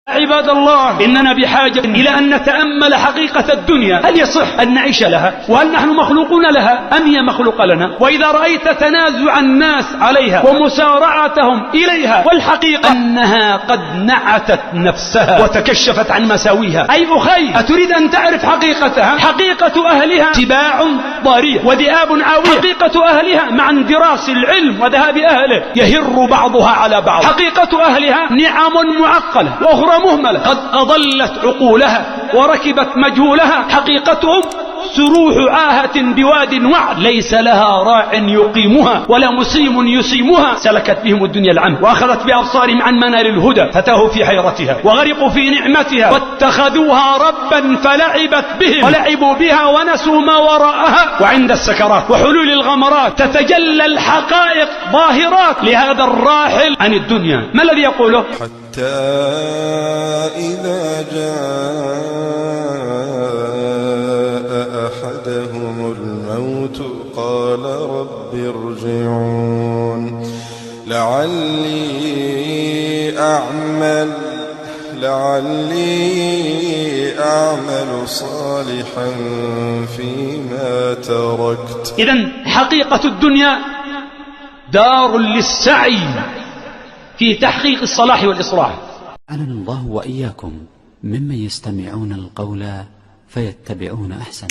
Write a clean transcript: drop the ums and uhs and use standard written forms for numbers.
عباد الله، إننا بحاجة إلى أن نتأمل حقيقة الدنيا. هل يصح أن نعيش لها؟ وهل نحن مخلوقون لها أم هي مخلوقة لنا؟ وإذا رأيت تنازع الناس عليها ومسارعتهم إليها، والحقيقة أنها قد نعتت نفسها وتكشفت عن مساويها. أي أخي، أتريد أن تعرف حقيقتها؟ حقيقة أهلها سباع ضارية وذئاب عاوية. حقيقة أهلها مع اندراس العلم وذهاب أهله يهر بعضها على بعض. حقيقة أهلها نعم معقلة وأخرى مهملة قد أضلت عقولها وركبت مجهولها. حقيقتهم سروح عاهة بواد وعد ليس لها راع يقيمها ولا مسيم يسيمها. سلكت بهم الدنيا العم وأخذت بأبصارهم عن منال الهدى، فتاهوا في حيرتها وغرقوا في نعمتها واتخذوها ربا فلعبت بهم ولعبوا بها ونسوا ما وراءها. وعند السكرات وحلول الغمرات تتجلى الحقائق ظاهرات لهذا الراحل عن الدنيا. ما الذي يقوله؟ حتى إذا جاء أحدهم الموت قال رب ارجعون لعلي أعمل صالحا فيما تركت. إذن حقيقة الدنيا دار للسعي في تحقيق الصلاح والإصلاح. أعلن الله وإياكم ممن يستمعون القول فيتبعون أحسنه.